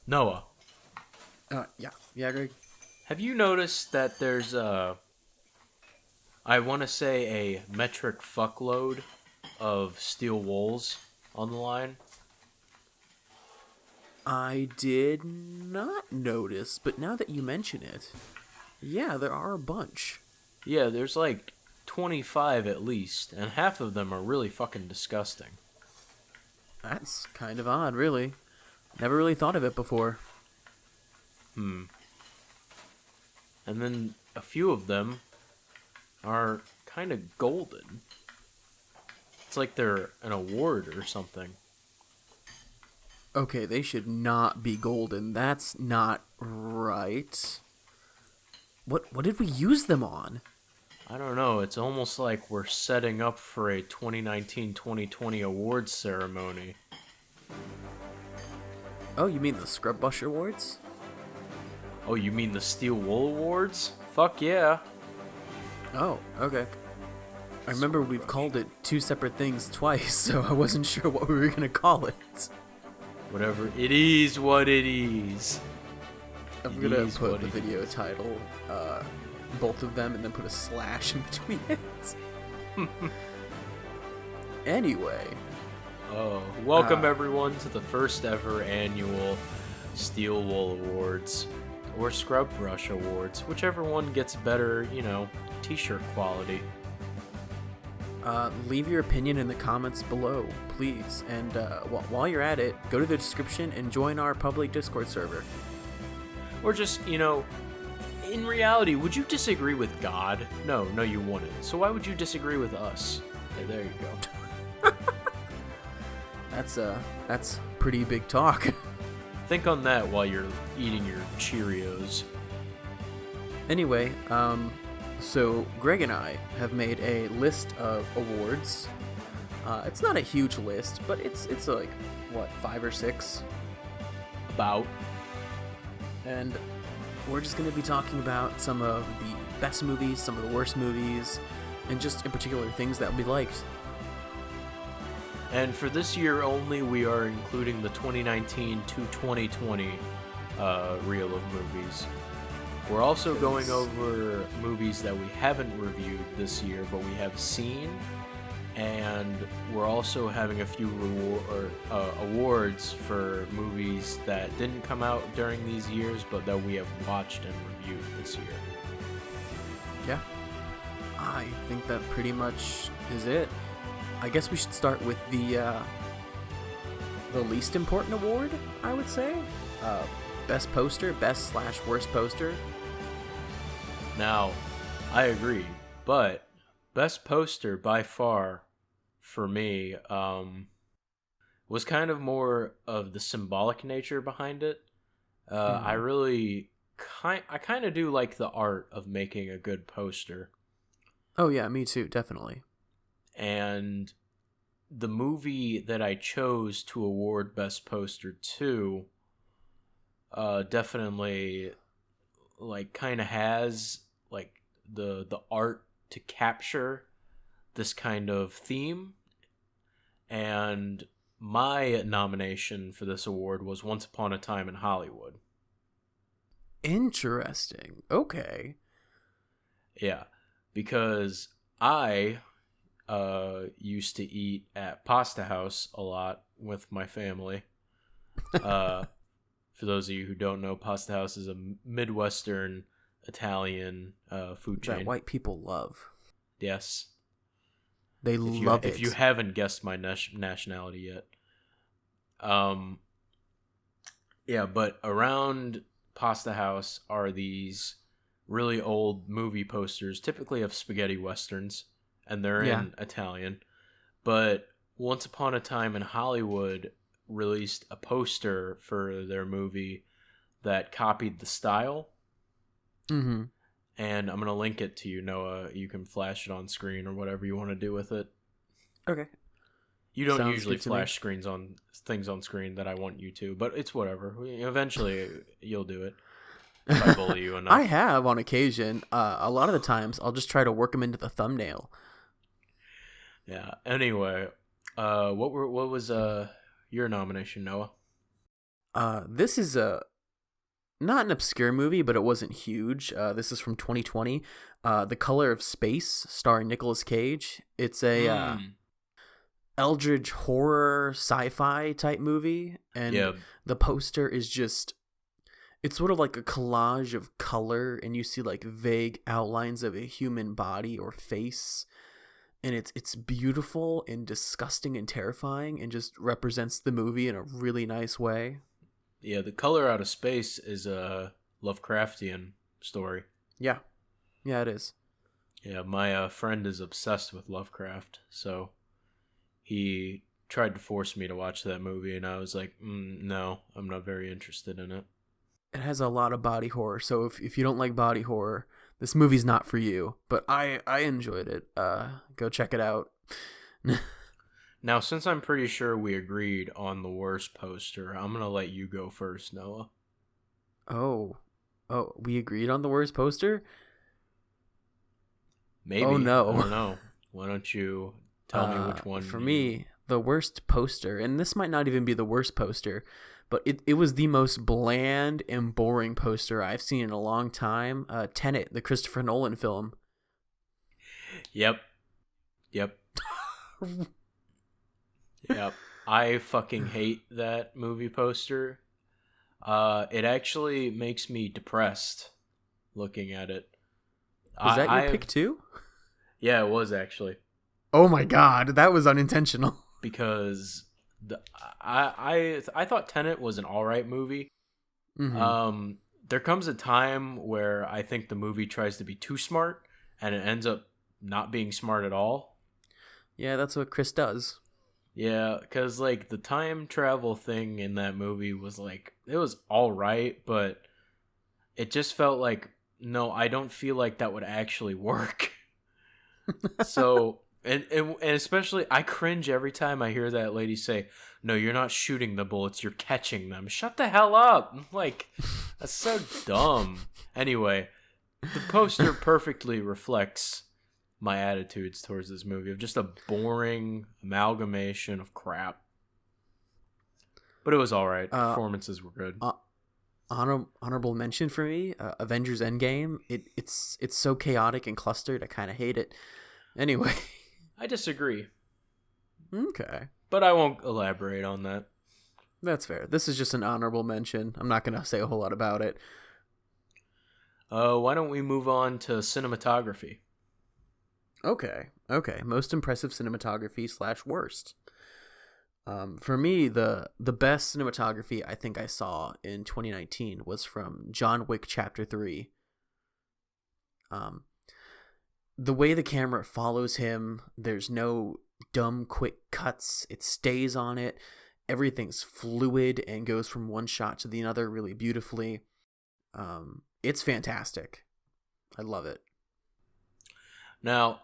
Noah, Yeah, Greg. have you noticed that there's I want to say a metric fuckload of steel wools on the line? I did not notice, but now that you mention it, yeah, there are a bunch. Yeah, there's like 25 at least, and half of them are really fucking disgusting. That's kind of odd, really. Never really thought of it before. Hmm. And then a few of them are kind of golden. It's like they're an award or something. Okay, they should not be golden. That's not right. What did we use them on? I don't know, it's almost like we're setting up for a 2019-2020 awards ceremony. Oh, you mean the Scrub Bush Awards? Oh, you mean the Steel Wool Awards? Fuck yeah. Oh, okay. I remember we've called it two separate things twice, so I wasn't sure what we were gonna call it. Whatever. It is what it is. I'm It gonna is put what the it video is. title, both of them, and then put a slash in between it. Anyway, Oh, welcome uh, everyone to the first ever annual Steel Wool Awards. Or Scrub Brush Awards. Whichever one gets better, t-shirt quality. leave your opinion in the comments below, please. And while you're at it, go to the description and join our public Discord server. Or just, in reality, would you disagree with God? No, you wouldn't. So why would you disagree with us? Okay, there you go. That's pretty big talk. Think on that while you're eating your Cheerios. Anyway, so Greg and I have made a list of awards. It's not a huge list, but it's like what, 5 or 6, About. and we're just going to be talking about some of the best movies, some of the worst movies, and just in particular things that we liked. And for this year only, we are including the 2019 to 2020 reel of movies. We're also going over movies that we haven't reviewed this year, but we have seen. And we're also having a few awards for movies that didn't come out during these years, but that we have watched and reviewed this year. Yeah, I think that pretty much is it. I guess we should start with the least important award, I would say. Best poster, best/worst poster. Now, I agree, but best poster by far for me was kind of more of the symbolic nature behind it. I really I kind of do like the art of making a good poster, Oh yeah, me too, definitely. and the movie that I chose to award best poster to definitely like kind of has like the art to capture this kind of theme. And my nomination for this award was Once Upon a Time in Hollywood. Interesting. Okay. Yeah, because I used to eat at Pasta House a lot with my family. For those of you who don't know, Pasta House is a Midwestern Italian food chain. That white people love. Yes. They love it. If you haven't guessed my nationality yet. Yeah, but around Pasta House are these really old movie posters, typically of spaghetti westerns, and they're Yeah. in Italian. But Once Upon a Time in Hollywood released a poster for their movie that copied the style, Mm-hmm. and I'm gonna link it to you, Noah. You can flash it on screen or whatever you want to do with it. Okay. You don't Sounds usually good to me. flash screens on things on screen that I want you to, but it's whatever. Eventually, you'll do it if I bully you enough. I have on occasion. A lot of the times, I'll just try to work them into the thumbnail. Yeah. Anyway, what was your nomination, Noah? This is not an obscure movie, but it wasn't huge. This is from 2020. The Color of Space, starring Nicolas Cage. It's a eldritch horror sci-fi type movie, and the poster is just, it's sort of like a collage of color, and you see like vague outlines of a human body or face, and it's beautiful and disgusting and terrifying, and just represents the movie in a really nice way. Yeah, The Color Out of Space is a Lovecraftian story. Yeah, it is. Yeah, my friend is obsessed with Lovecraft, so he tried to force me to watch that movie, and I was like, no, I'm not very interested in it. It has a lot of body horror, so if you don't like body horror, this movie's not for you. But I enjoyed it. Go check it out. Now, since I'm pretty sure we agreed on the worst poster, I'm going to let you go first, Noah. Oh, we agreed on the worst poster? Maybe. Oh, no. I don't know. Why don't you tell me which one? For me, the worst poster, and this might not even be the worst poster, but it was the most bland and boring poster I've seen in a long time. Tenet, the Christopher Nolan film. Yep. Yep. I fucking hate that movie poster. It actually makes me depressed looking at it. Was that your pick too? Yeah, it was actually. Oh my god, that was unintentional. Because I thought Tenet was an alright movie. Mm-hmm. There comes a time where I think the movie tries to be too smart, and it ends up not being smart at all. Yeah, that's what Chris does. Yeah, because, like, the time travel thing in that movie was, like, it was alright, but it just felt like, no, I don't feel like that would actually work. So, and especially, I cringe every time I hear that lady say, no, you're not shooting the bullets, you're catching them. Shut the hell up! Like, that's so dumb. Anyway, the poster perfectly reflects my attitudes towards this movie of just a boring amalgamation of crap. But it was all right. Performances were good. Honorable mention for me, Avengers Endgame. It's so chaotic and clustered. I kind of hate it. Anyway, I disagree. Okay, but I won't elaborate on that. That's fair. This is just an honorable mention. I'm not gonna say a whole lot about it. Why don't we move on to cinematography? Okay. Most impressive cinematography / worst. For me, the best cinematography I think I saw in 2019 was from John Wick Chapter 3. The way the camera follows him, there's no dumb quick cuts. It stays on it. Everything's fluid and goes from one shot to the other really beautifully. It's fantastic. I love it. Now,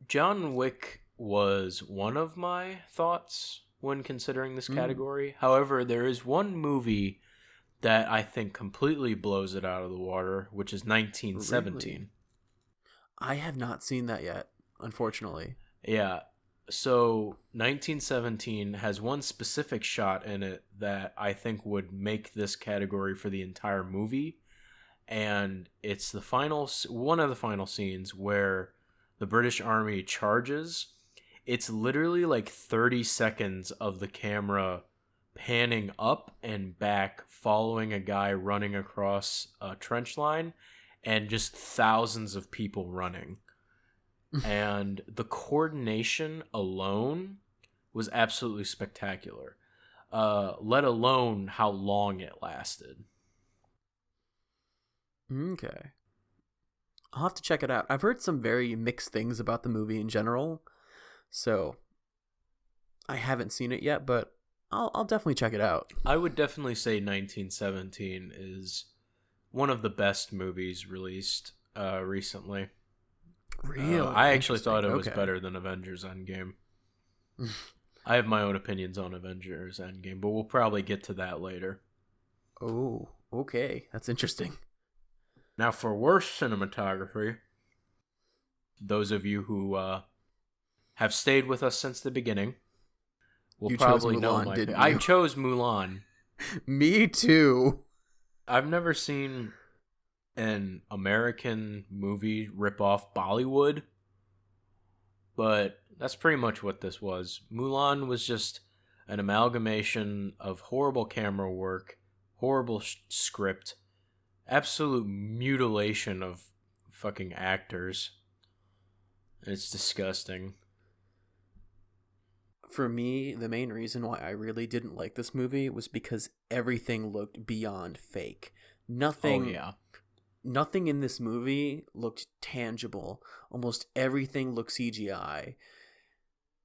John Wick was one of my thoughts when considering this category. However, there is one movie that I think completely blows it out of the water, which is 1917. Really? I have not seen that yet, unfortunately. Yeah. So 1917 has one specific shot in it that I think would make this category for the entire movie. And it's one of the final scenes where the British Army charges. It's literally like 30 seconds of the camera panning up and back, following a guy running across a trench line, and just thousands of people running. And the coordination alone was absolutely spectacular, let alone how long it lasted. Okay. I'll have to check it out. I've heard some very mixed things about the movie in general, so I haven't seen it yet, but I'll definitely check it out. I would definitely say 1917 is one of the best movies released recently. Really? I actually thought it was better than Avengers Endgame. I have my own opinions on Avengers Endgame, but we'll probably get to that later. Oh, okay. That's interesting. Now, for worst cinematography, those of you who have stayed with us since the beginning will probably know my pick. I chose Mulan. Me too. I've never seen an American movie rip off Bollywood, but that's pretty much what this was. Mulan was just an amalgamation of horrible camera work, horrible script, absolute mutilation of fucking actors. It's disgusting. For me, the main reason why I really didn't like this movie was because everything looked beyond fake. Nothing Oh yeah. nothing in this movie looked tangible. Almost everything looked CGI.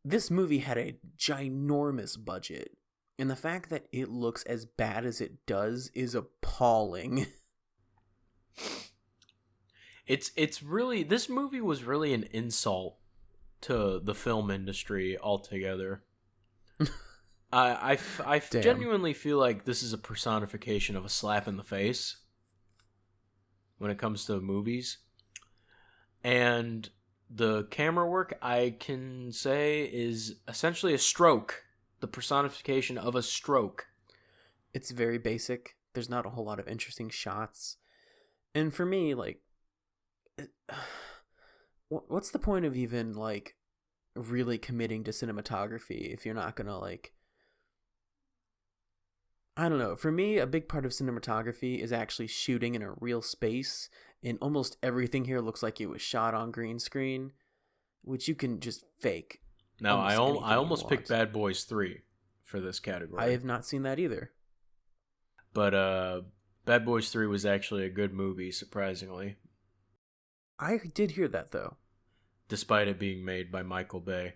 This movie had a ginormous budget, and the fact that it looks as bad as it does is appalling. It's really, this movie was really an insult to the film industry altogether. I Damn. genuinely feel like this is a personification of a slap in the face when it comes to movies. And the camera work, I can say, is essentially a stroke. The personification of a stroke. It's very basic. There's not a whole lot of interesting shots. And for me, like, what's the point of even, like, really committing to cinematography if you're not gonna, like, I don't know. For me, a big part of cinematography is actually shooting in a real space, and almost everything here looks like it was shot on green screen, which you can just fake. Now, Almost I anything you almost picked want. Bad Boys 3 for this category. I have not seen that either. But Bad Boys 3 was actually a good movie, surprisingly, I did hear that, though. despite it being made by Michael Bay.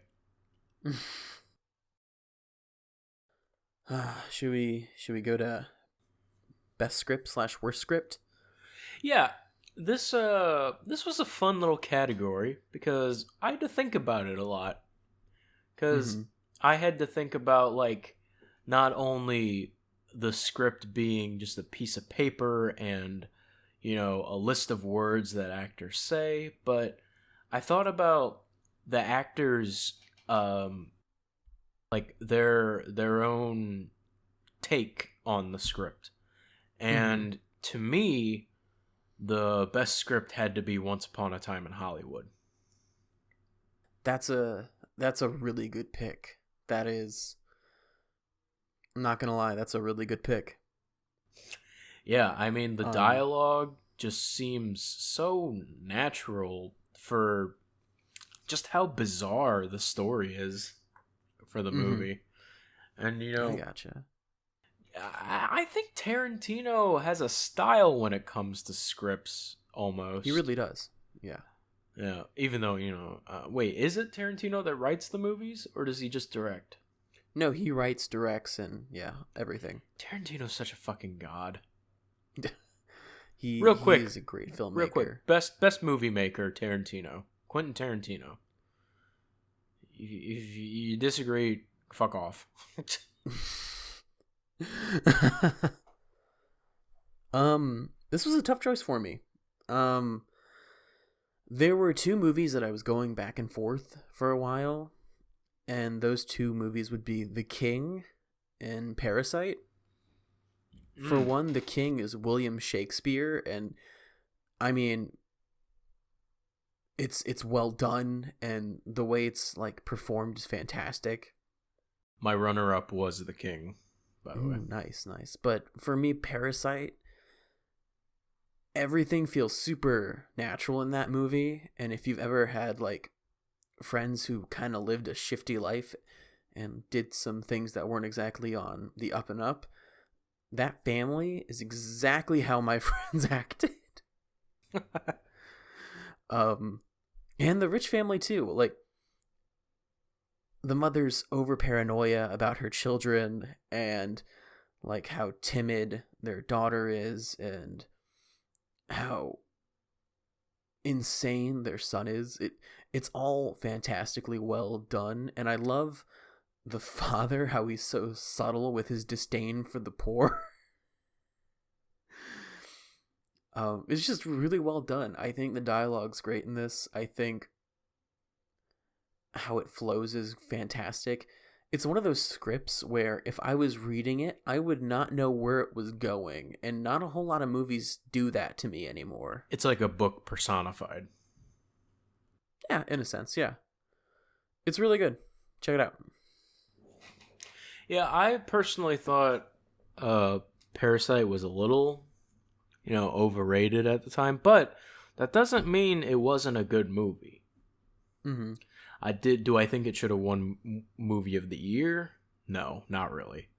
Should we go to best script / worst script? Yeah, this was a fun little category because I had to think about it a lot. Because I had to think about, like, not only the script being just a piece of paper and, you know, a list of words that actors say, but I thought about the actors, like their own take on the script. And to me, the best script had to be Once Upon a Time in Hollywood. That's a really good pick. That is, I'm not gonna lie, that's a really good pick. Yeah, I mean, the dialogue just seems so natural for just how bizarre the story is for the movie. And, you know, I gotcha. I think Tarantino has a style when it comes to scripts, almost. He really does. Yeah. Yeah, even though, you know... wait, is it Tarantino that writes the movies, or does he just direct? No, he writes, directs, and, yeah, everything. Tarantino's such a fucking god. He Real quick. is a great filmmaker. Real quick, best movie maker, Tarantino. Quentin Tarantino. If you disagree, fuck off. This was a tough choice for me. There were two movies that I was going back and forth for a while, and those two movies would be The King and Parasite. For one, The King is William Shakespeare, and I mean, it's well done, and the way it's, like, performed is fantastic. My runner-up was The King, by the way. Nice. But for me, Parasite, everything feels super natural in that movie. And if you've ever had, like, friends who kind of lived a shifty life and did some things that weren't exactly on the up and up, that family is exactly how my friends acted. And the rich family too. Like, the mother's over paranoia about her children and, like, how timid their daughter is and how insane their son is. It's all fantastically well done, and I love the father, how he's so subtle with his disdain for the poor. It's just really well done. I think the dialogue's great in this. I think how it flows is fantastic. It's one of those scripts where if I was reading it, I would not know where it was going, and not a whole lot of movies do that to me anymore. It's like a book personified. Yeah, in a sense, yeah. It's really good. Check it out. Yeah, I personally thought Parasite was a little, overrated at the time, but that doesn't mean it wasn't a good movie. Mm-hmm. Do I think it should have won movie of the year? No, not really.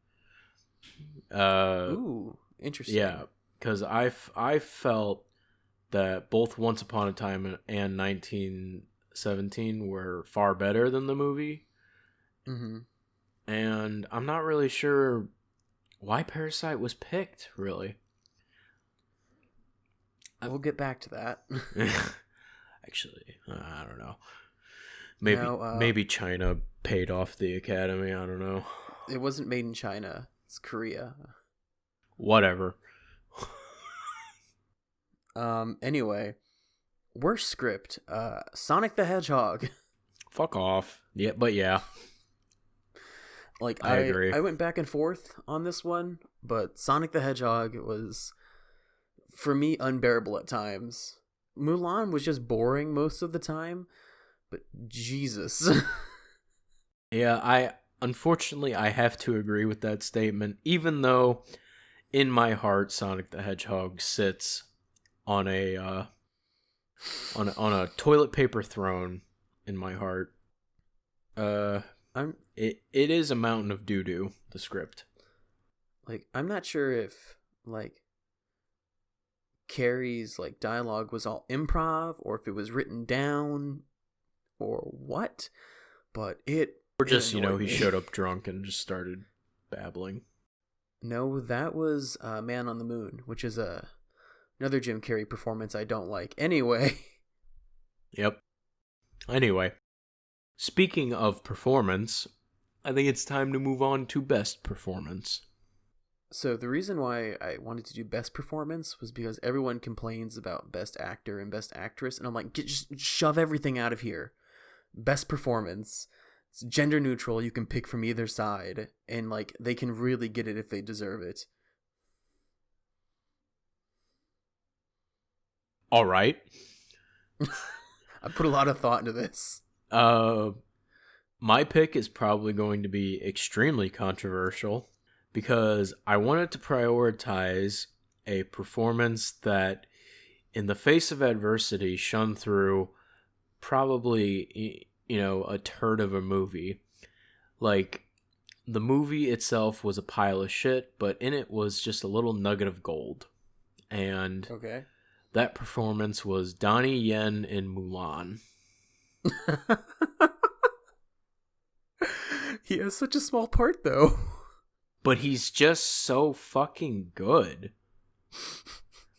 Ooh, interesting. Yeah, because I felt that both Once Upon a Time and 1917 were far better than the movie. Mm-hmm. And I'm not really sure why Parasite was picked, really. We'll get back to that. Actually, I don't know. Maybe China paid off the Academy. I don't know. It wasn't made in China. It's Korea. Whatever. Anyway, worst script. Sonic the Hedgehog. Fuck off. Yeah, but yeah. Like I agree. I went back and forth on this one, but Sonic the Hedgehog was, for me, unbearable at times. Mulan was just boring most of the time, but Jesus. Yeah, unfortunately I have to agree with that statement, even though in my heart Sonic the Hedgehog sits on a on a toilet paper throne in my heart. It is a mountain of doo-doo, the script. Like, I'm not sure if, like, Carrie's, like, dialogue was all improv, or if it was written down, or what, but Or just, he me. showed up drunk and just started babbling. No, that was Man on the Moon, which is another Jim Carrey performance I don't like. Anyway. Yep. Anyway, speaking of performance, I think it's time to move on to best performance. So the reason why I wanted to do best performance was because everyone complains about best actor and best actress, and I'm like, just shove everything out of here. Best performance. It's gender neutral. You can pick from either side, and like they can really get it if they deserve it. All right. I put a lot of thought into this. My pick is probably going to be extremely controversial because I wanted to prioritize a performance that, in the face of adversity, shone through probably, a turd of a movie. Like, the movie itself was a pile of shit, but in it was just a little nugget of gold. And Okay. that performance was Donnie Yen in Mulan. He has such a small part, though. But he's just so fucking good.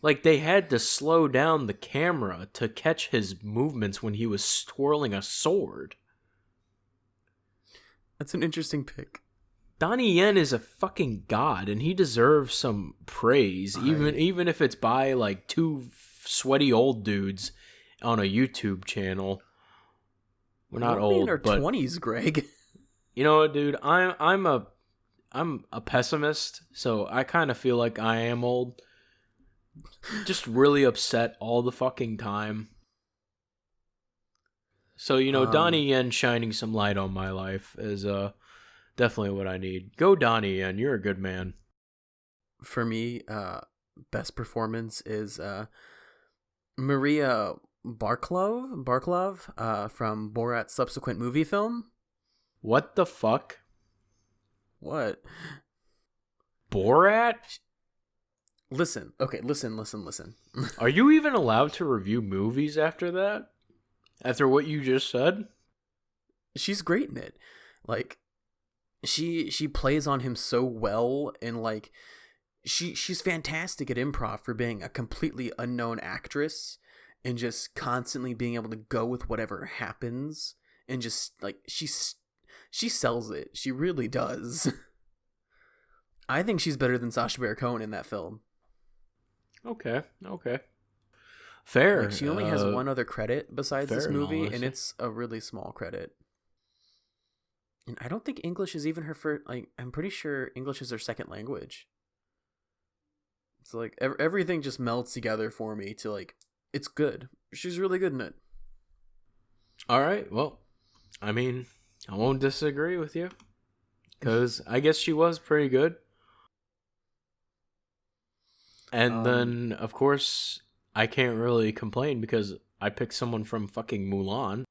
Like, they had to slow down the camera to catch his movements when he was twirling a sword. That's an interesting pick. Donnie Yen is a fucking god, and he deserves some praise, even if it's by, like, two sweaty old dudes on a YouTube channel. We're not old, in our but 20s, Greg. You know what, dude? I'm a pessimist, so I kind of feel like I am old. Just really upset all the fucking time. So, Donnie Yen shining some light on my life is definitely what I need. Go Donnie Yen, you're a good man. For me, best performance is Maria Barklov from Borat's subsequent movie film. What the fuck? What? Borat? Listen. Are you even allowed to review movies after that? After what you just said? She's great in it. Like, she plays on him so well, and like she's fantastic at improv for being a completely unknown actress and just constantly being able to go with whatever happens, and just like she sells it. She really does. I think she's better than Sacha Baron Cohen in that film. Okay. Fair. Like, she only has one other credit besides this movie, knowledge. and it's a really small credit. And I don't think English is even her first. Like, I'm pretty sure English is her second language. It's like everything just melts together for me to like. It's good. She's really good in it. All right. Well, I mean, I won't disagree with you, because I guess she was pretty good. And then, of course, I can't really complain because I picked someone from fucking Mulan.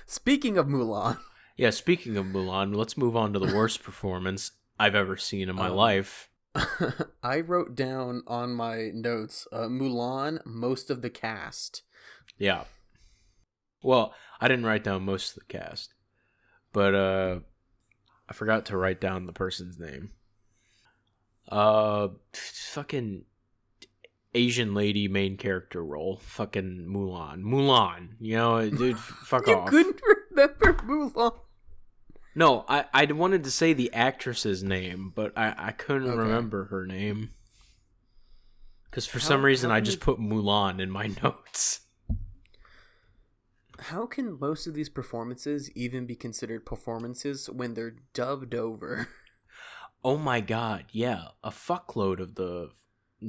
Speaking of Mulan. Yeah, speaking of Mulan, let's move on to the worst performance I've ever seen in my life. I wrote down on my notes, Mulan, most of the cast. Yeah. Well, I didn't write down most of the cast, but I forgot to write down the person's name. Fucking Asian lady main character role. Fucking Mulan. You know, dude, fuck off. You couldn't remember Mulan. No, I wanted to say the actress's name, but I couldn't remember her name. Because for some reason I just put Mulan in my notes. How can most of these performances even be considered performances when they're dubbed over? Oh my god, yeah. A fuckload of the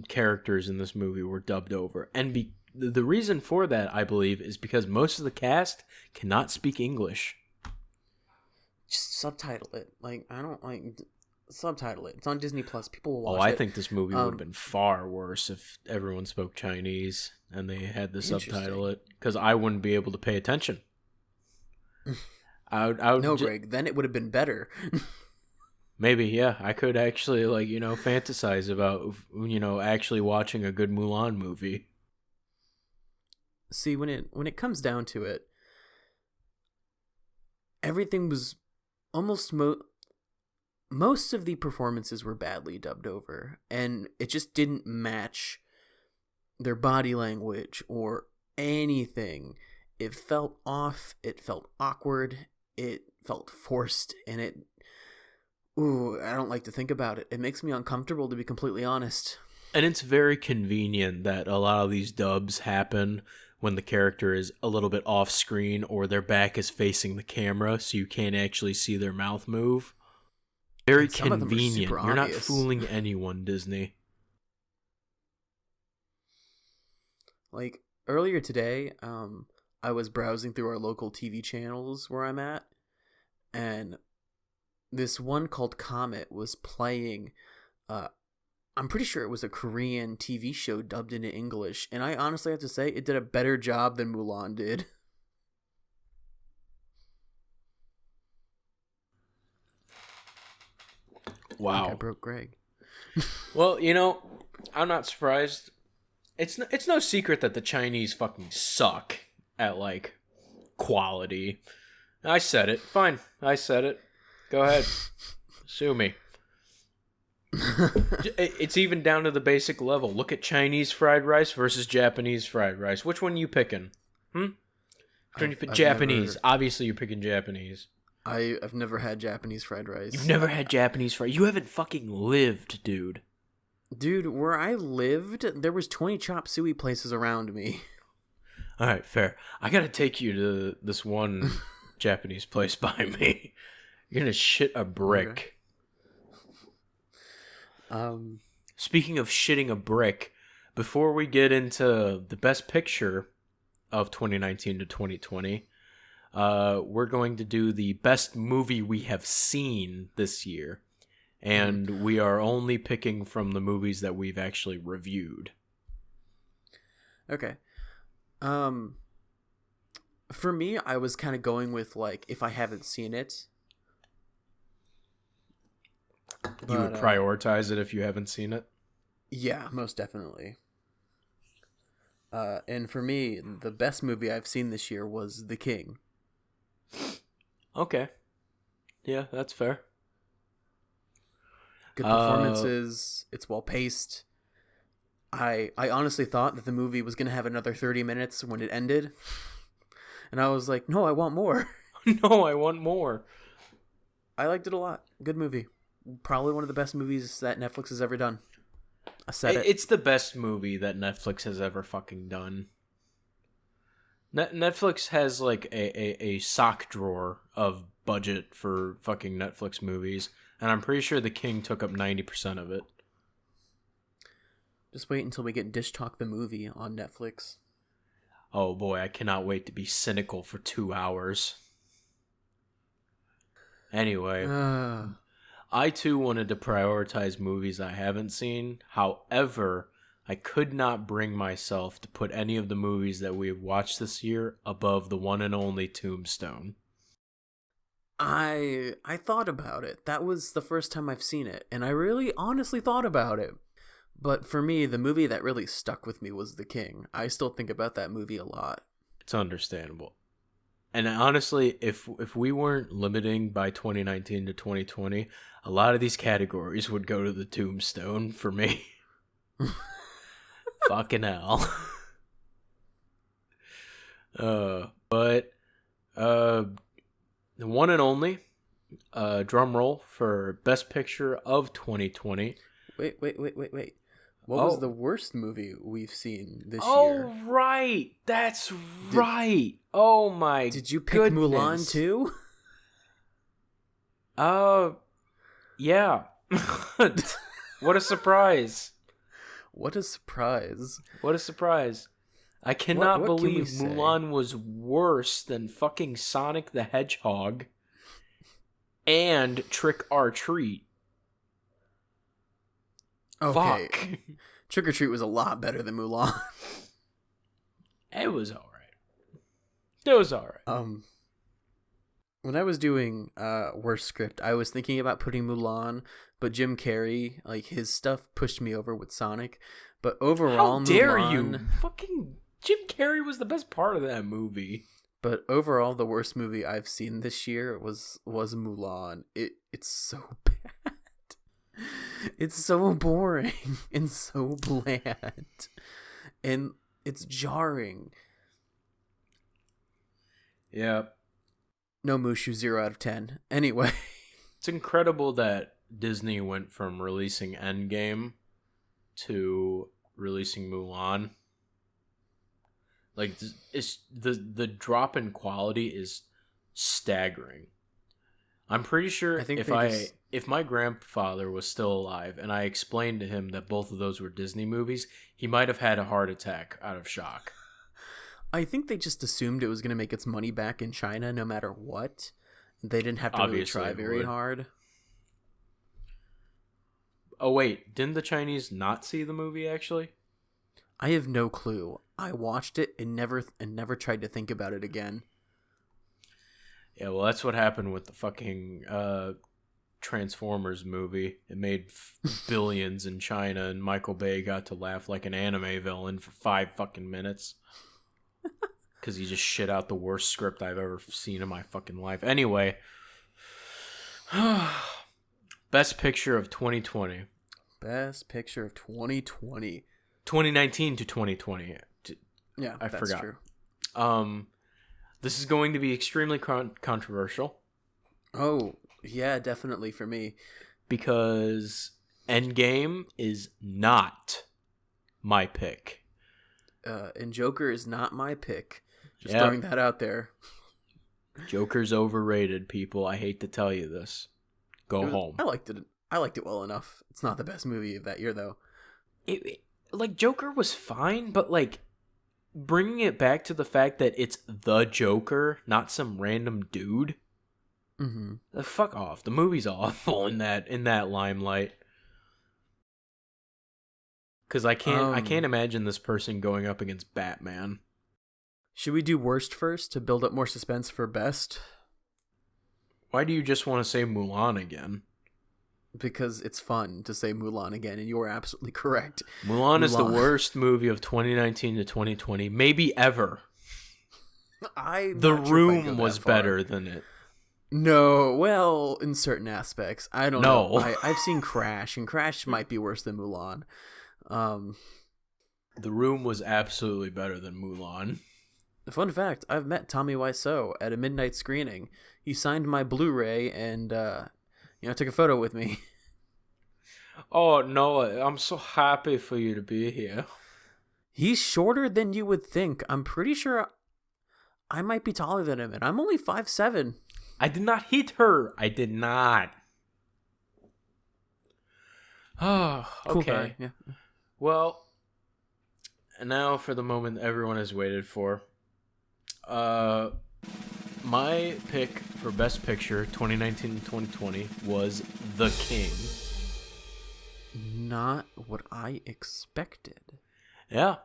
characters in this movie were dubbed over. And the reason for that, I believe, is because most of the cast cannot speak English. Just subtitle it. Like, I don't like subtitle it. It's on Disney Plus. People will watch it. I think this movie would have been far worse if everyone spoke Chinese and they had to subtitle it, because I wouldn't be able to pay attention. I would Greg, then it would have been better. Maybe, yeah. I could actually, like, you know, fantasize about, you know, actually watching a good Mulan movie. See, when it comes down to it, everything was almost most of the performances were badly dubbed over, and it just didn't match their body language or anything. It felt off, it felt awkward, it felt forced, and I don't like to think about it. It makes me uncomfortable, to be completely honest. And it's very convenient that a lot of these dubs happen when the character is a little bit off screen or their back is facing the camera, so you can't actually see their mouth move. Very convenient. You're not fooling anyone, Disney. Like, earlier today, I was browsing through our local TV channels where I'm at, and this one called Comet was playing. I'm pretty sure it was a Korean TV show dubbed into English, and I honestly have to say it did a better job than Mulan did. Wow. I think I broke Greg. Well, you know, I'm not surprised. It's no secret that the Chinese fucking suck at, like, quality. I said it. Fine. I said it. Go ahead. Sue me. It's even down to the basic level. Look at Chinese fried rice versus Japanese fried rice. Which one are you picking? Japanese. Obviously, you're picking Japanese. I've never had Japanese fried rice. You've never had Japanese fried. You haven't fucking lived, dude. Dude, where I lived, there was 20 chop suey places around me. All right, fair. I gotta take you to this one Japanese place by me. You're gonna shit a brick. Okay. Speaking of shitting a brick, before we get into the best picture of 2019 to 2020, we're going to do the best movie we have seen this year. And we are only picking from the movies that we've actually reviewed. Okay. For me, I was kind of going with, like, if I haven't seen it. You would prioritize it if you haven't seen it? Yeah, most definitely. And for me, the best movie I've seen this year was The King. Okay. Yeah, that's fair. Good performances. It's well paced. I honestly thought that the movie was going to have another 30 minutes when it ended. And I was like, no, I want more. No, I want more. I liked it a lot. Good movie. Probably one of the best movies that Netflix has ever done. I said it. It's the best movie that Netflix has ever fucking done. Netflix has like a sock drawer of budget for fucking Netflix movies, and I'm pretty sure The King took up 90% of it. Just wait until we get Dish Talk the movie on Netflix. Oh boy, I cannot wait to be cynical for 2 hours. Anyway, I too wanted to prioritize movies I haven't seen. However, I could not bring myself to put any of the movies that we have watched this year above the one and only Tombstone. I thought about it. That was the first time I've seen it, and I really honestly thought about it. But for me, the movie that really stuck with me was The King. I still think about that movie a lot. It's understandable. And honestly, if we weren't limiting by 2019 to 2020, a lot of these categories would go to the Tombstone for me. Fucking hell. But the one and only drum roll for Best Picture of 2020. Wait. What was the worst movie we've seen this year? Oh, right. That's right. Oh, my Did you pick goodness. Mulan too? Yeah. What a surprise. What a surprise. What a surprise. I cannot What can we believe say? Mulan was worse than fucking Sonic the Hedgehog and Trick or Treat. Okay. Fuck. Trick or Treat was a lot better than Mulan. It was alright. It was alright. When I was doing worst script, I was thinking about putting Mulan, but Jim Carrey, like his stuff pushed me over with Sonic. But overall, How dare Mulan, you? Fucking Jim Carrey was the best part of that movie. But overall, the worst movie I've seen this year was Mulan. It's so bad. It's so boring and so bland. And it's jarring. Yeah. No Mushu, 0 out of 10. Anyway. It's incredible that Disney went from releasing Endgame to releasing Mulan. Like, it's the drop in quality is staggering. I'm pretty sure I think if my grandfather was still alive and I explained to him that both of those were Disney movies, he might have had a heart attack out of shock. I think they just assumed it was going to make its money back in China no matter what. They didn't have to Obviously really try it very would. hard. Oh wait, didn't the Chinese not see the movie actually? I have no clue. I watched it and never tried to think about it again. Yeah, well, that's what happened with the fucking Transformers movie. It made billions in China, and Michael Bay got to laugh like an anime villain for 5 fucking minutes. Because he just shit out the worst script I've ever seen in my fucking life. Anyway. Best Picture of 2020. Best Picture of 2020. 2019 to 2020. Yeah, I that's forgot. true. This is going to be extremely controversial. Oh, yeah, definitely for me. Because Endgame is not my pick. And Joker is not my pick. Just Yep. throwing that out there. Joker's overrated, people. I hate to tell you this. Go home. I liked it. I liked it well enough. It's not the best movie of that year, though. Like, Joker was fine, but, like, bringing it back to the fact that it's the Joker, not some random dude. Mm-hmm. Fuck off. The movie's awful in that limelight. Because I can't imagine this person going up against Batman. Should we do worst first to build up more suspense for best? Why do you just want to say Mulan again? Because it's fun to say Mulan again, and you are absolutely correct. Mulan is the worst movie of 2019 to 2020, maybe ever. The Room was better than it. No, well, in certain aspects. I don't No. know. I've seen Crash, and Crash might be worse than Mulan. The Room was absolutely better than Mulan. Fun fact, I've met Tommy Wiseau at a midnight screening. He signed my Blu-ray and, took a photo with me. Oh, Noah, I'm so happy for you to be here. He's shorter than you would think. I'm pretty sure I might be taller than him, and I'm only 5'7". I did not hit her. I did not. Oh, Cool okay. guy, yeah. Well, and now for the moment everyone has waited for. My pick for Best Picture 2019-2020 was The King. Not what I expected. Yeah.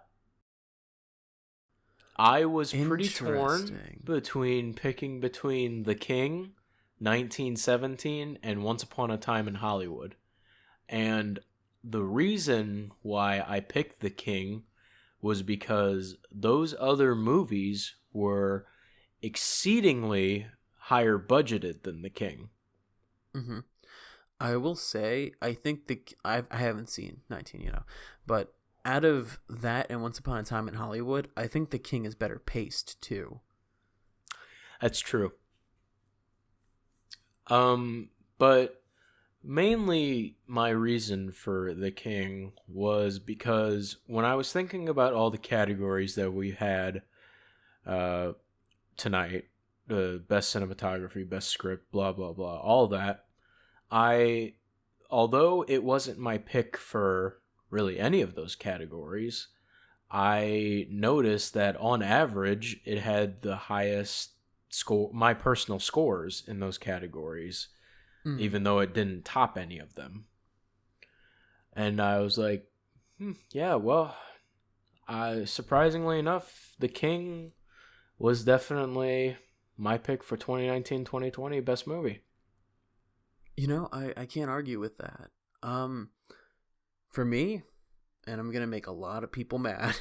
I was pretty torn Interesting. between picking between The King, 1917, and Once Upon a Time in Hollywood. And the reason why I picked The King was because those other movies were exceedingly higher budgeted than The King. Mm-hmm. I will say, I think I haven't seen 19, but out of that and Once Upon a Time in Hollywood, I think The King is better paced too. That's true. But mainly my reason for The King was because when I was thinking about all the categories that we had tonight, the best cinematography, best script, blah, blah, blah, all that, although it wasn't my pick for really any of those categories, I noticed that on average it had the highest score, my personal scores in those categories, even though it didn't top any of them. And I was like, yeah, well, surprisingly enough, The King was definitely my pick for 2019-2020 best movie. I can't argue with that. For me, and I'm gonna make a lot of people mad.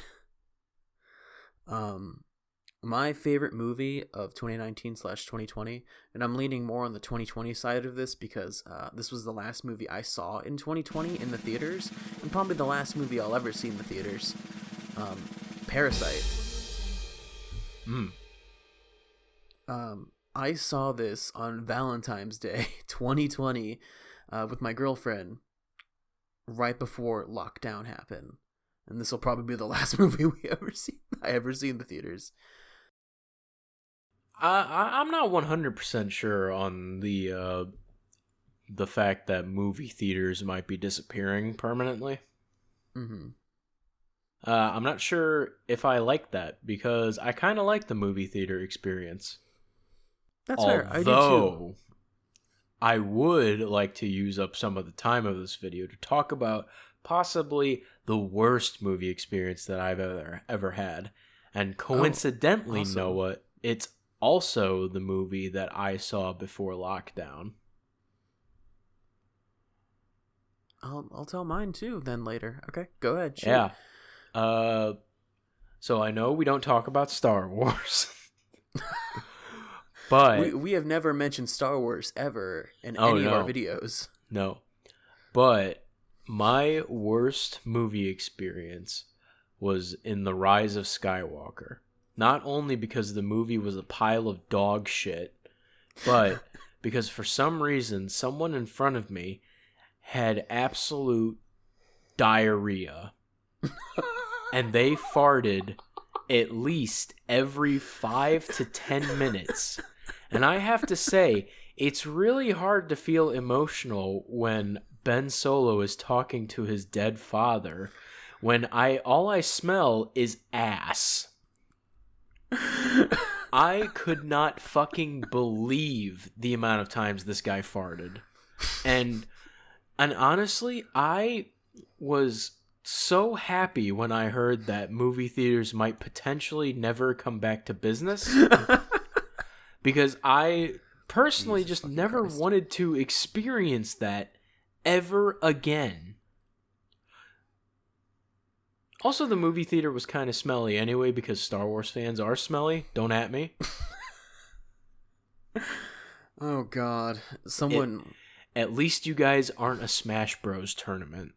My favorite movie of 2019/2020, and I'm leaning more on the 2020 side of this because this was the last movie I saw in 2020 in the theaters, and probably the last movie I'll ever see in the theaters. Parasite. I saw this on Valentine's Day 2020 with my girlfriend right before lockdown happened, and this will probably be the last movie I ever see in the theaters. I'm not 100% sure on the fact that movie theaters might be disappearing permanently. Mm-hmm. I'm not sure if I like that because I kind of like the movie theater experience. That's fair. I do too. I would like to use up some of the time of this video to talk about possibly the worst movie experience that I've ever had. And coincidentally, awesome. Noah, it's also the movie that I saw before lockdown. I'll tell mine too then later. Okay, go ahead. Shoot. Yeah. So I know we don't talk about Star Wars. But we have never mentioned Star Wars ever in any of our videos. No. But my worst movie experience was in The Rise of Skywalker. Not only because the movie was a pile of dog shit, but because for some reason someone in front of me had absolute diarrhea. And they farted at least every 5 to 10 minutes. And I have to say, it's really hard to feel emotional when Ben Solo is talking to his dead father when all I smell is ass. I could not fucking believe the amount of times this guy farted. And honestly, I was so happy when I heard that movie theaters might potentially never come back to business. Because I personally just never wanted to experience that ever again. Also, the movie theater was kind of smelly anyway because Star Wars fans are smelly. Don't at me. Oh, God. At least you guys aren't a Smash Bros. Tournament.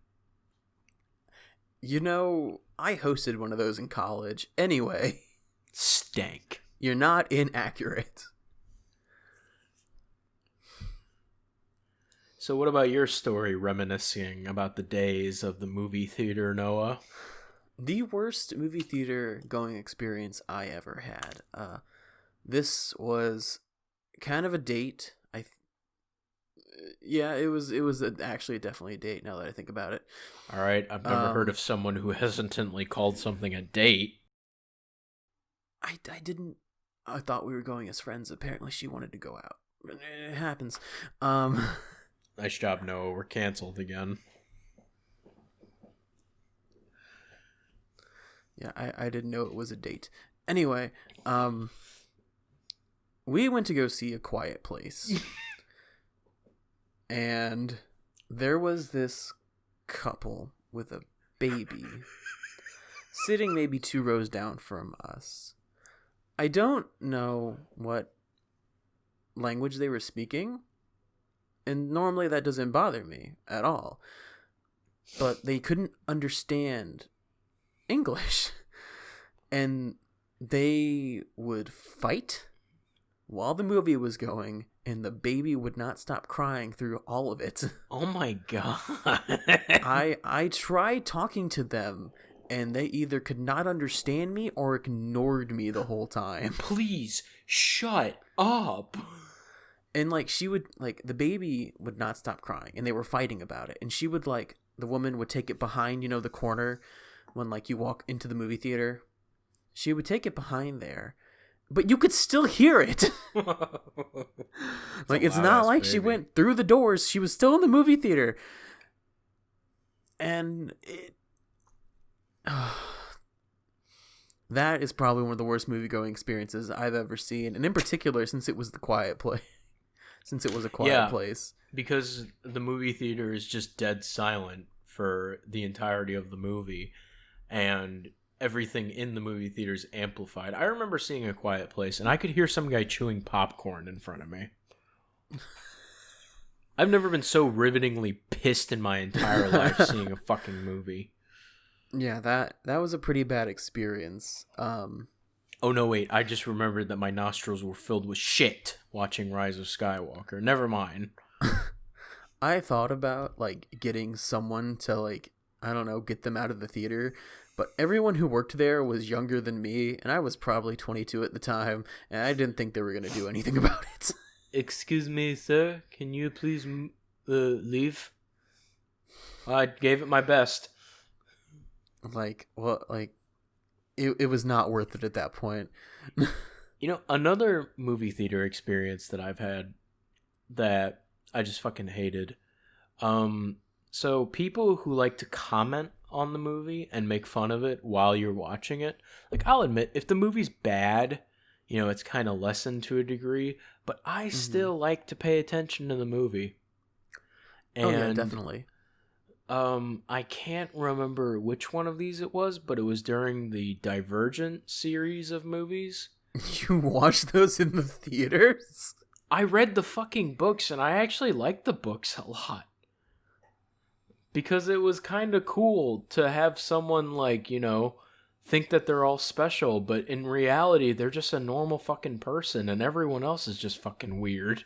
I hosted one of those in college. Anyway. Stank. You're not inaccurate. So what about your story reminiscing about the days of the movie theater, Noah? The worst movie theater going experience I ever had. This was kind of a date. It was actually definitely a date now that I think about it. All right, I've never heard of someone who hesitantly called something a date. I didn't. I thought we were going as friends. Apparently, she wanted to go out. It happens. Nice job, Noah. We're canceled again. Yeah, I didn't know it was a date. Anyway, we went to go see A Quiet Place. And there was this couple with a baby sitting maybe 2 rows down from us. I don't know what language they were speaking, and normally that doesn't bother me at all. But they couldn't understand English, and they would fight while the movie was going, and the baby would not stop crying through all of it. Oh my god. I tried talking to them, and they either could not understand me or ignored me the whole time. Please, shut up. And, like, the baby would not stop crying, and they were fighting about it. And she would, like, the woman would take it behind, the corner when, like, you walk into the movie theater. She would take it behind there, but you could still hear it. Like, it's not like she went through the doors. She was still in the movie theater. And that is probably one of the worst movie-going experiences I've ever seen. And in particular, since it was a quiet place. Because the movie theater is just dead silent for the entirety of the movie. And everything in the movie theater is amplified. I remember seeing A Quiet Place, and I could hear some guy chewing popcorn in front of me. I've never been so rivetingly pissed in my entire life seeing a fucking movie. Yeah, that was a pretty bad experience. Oh no, wait, I just remembered that my nostrils were filled with shit watching Rise of Skywalker. Never mind. I thought about, like, getting someone to, like, I don't know, get them out of the theater. But everyone who worked there was younger than me, and I was probably 22 at the time, and I didn't think they were going to do anything about it. Excuse me, sir. Can you please leave? I gave it my best. It was not worth it at that point. Another movie theater experience that I've had that I just fucking hated. So people who like to comment on the movie and make fun of it while you're watching it. Like, I'll admit, if the movie's bad, it's kind of lessened to a degree, but I still like to pay attention to the movie. And, yeah, definitely. I can't remember which one of these it was, but it was during the Divergent series of movies. You watched those in the theaters? I read the fucking books, and I actually liked the books a lot. Because it was kind of cool to have someone, like, think that they're all special, but in reality, they're just a normal fucking person, and everyone else is just fucking weird.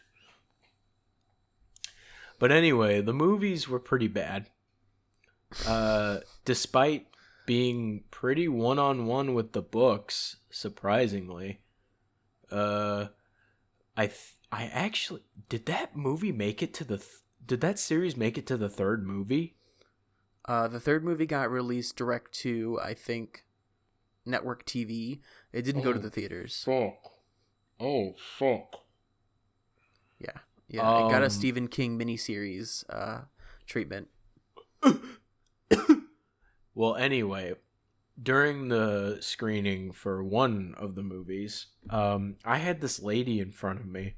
But anyway, the movies were pretty bad. Despite being pretty one-on-one with the books, surprisingly. I actually... Did that movie make it to the... Did that series make it to the third movie? The third movie got released direct to, I think, network TV. It didn't go to the theaters. Fuck. Oh, fuck. Yeah. Yeah, it got a Stephen King miniseries treatment. Well, anyway, during the screening for one of the movies, I had this lady in front of me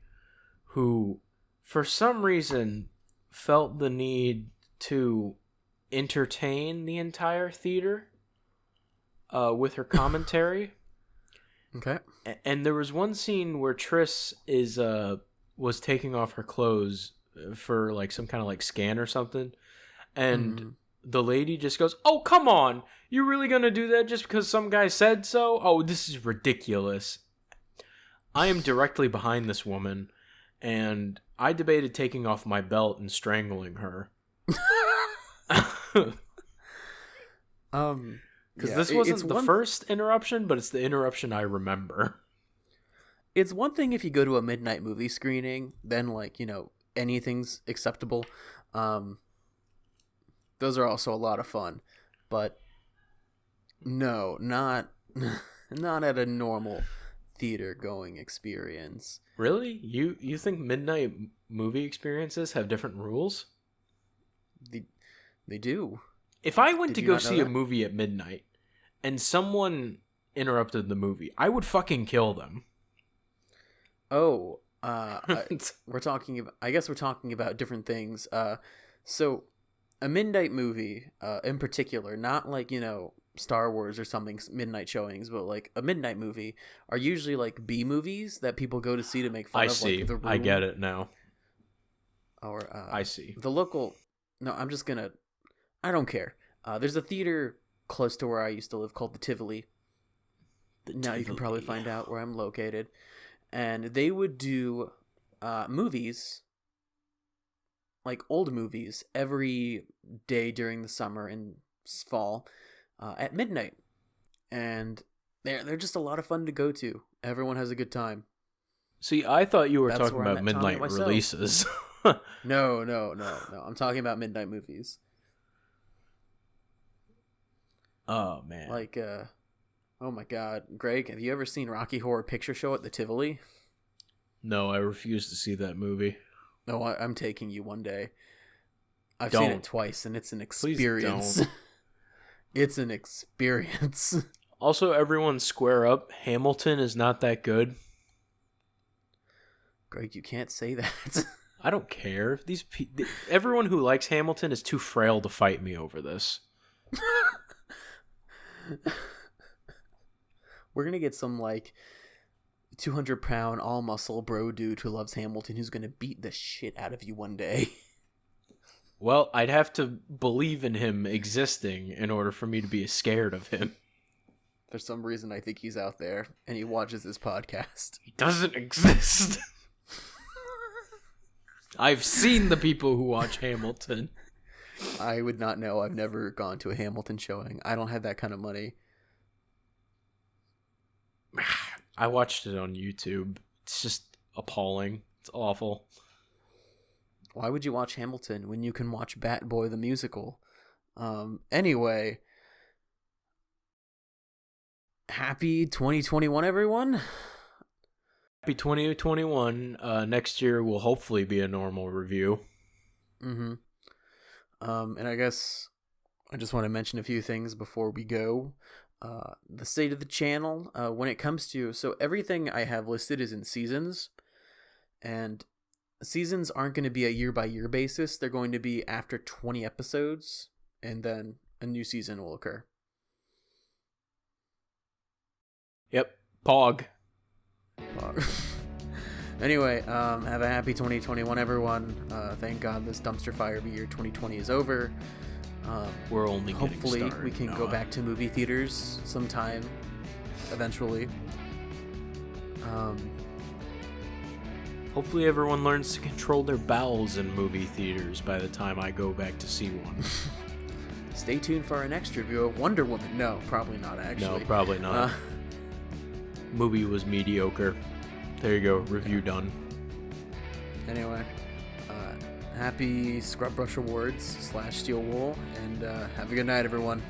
who, for some reason, felt the need to entertain the entire theater with her commentary. Okay. And there was one scene where Triss was taking off her clothes for like some kind of like scan or something, and the lady just goes, "Oh, come on, you're really gonna do that just because some guy said so? Oh, this is ridiculous." I am directly behind this woman, and I debated taking off my belt and strangling her. Because this wasn't the first interruption, but it's the interruption I remember. it's one thing if you go to a midnight movie screening, then like, anything's acceptable. Those are also a lot of fun, but no, not not at a normal theater going experience. Really? You think midnight movie experiences have different rules? They do. If I went Did to you go not know see a that? movie at midnight and someone interrupted the movie, I would fucking kill them. Oh, we're talking about. I guess we're talking about different things. So a midnight movie, in particular, not like Star Wars or something midnight showings, but like a midnight movie are usually like B movies that people go to see to make fun I of. see. Like, The Room, I get it now. Or I see. the local. No, I don't care. There's a theater close to where I used to live called the Tivoli. Now you can probably Tivoli. find out where I'm located. And they would do movies, like old movies, every day during the summer and fall at midnight. And they're just a lot of fun to go to. Everyone has a good time. See, I thought you were That's talking where I about met Tommy midnight myself. releases. No. I'm talking about midnight movies. Oh man. Like, oh my God. Greg, have you ever seen Rocky Horror Picture Show at the Tivoli? No, I refuse to see that movie. No, I'm taking you one day. I've Don't. seen it twice, and it's an Please experience. don't. It's an experience. Also, everyone square up. Hamilton is not that good. Greg, you can't say that. I don't care. Everyone who likes Hamilton is too frail to fight me over this. We're gonna get some like 200-pound all muscle bro dude who loves Hamilton who's gonna beat the shit out of you one day. Well, I'd have to believe in him existing in order for me to be scared of him. For some reason, I think he's out there and he watches this podcast. He doesn't exist. I've seen the people who watch Hamilton. I would not know. I've never gone to a Hamilton showing. I don't have that kind of money. I watched it on YouTube. It's just appalling. It's awful. Why would you watch Hamilton when you can watch Bat Boy the musical? Anyway, happy 2021, everyone. Happy 2021. Next year will hopefully be a normal review. Mm-hmm. And I guess I just want to mention a few things before we go. The state of the channel, when it comes to... So everything I have listed is in seasons. And seasons aren't going to be a year-by-year basis. They're going to be after 20 episodes. And then a new season will occur. Yep. Pog. Anyway, have a happy 2021, everyone. Thank God this dumpster fire of the year 2020 is over. We're only getting Hopefully started, we can go Noah. back to movie theaters sometime eventually. Hopefully everyone learns to control their bowels in movie theaters by the time I go back to see one. Stay tuned for our next review of Wonder Woman. No, probably not actually. No, probably not. Movie was mediocre. There you go. Review done. Anyway, happy Scrub Brush Awards / Steel Wool, and have a good night, everyone.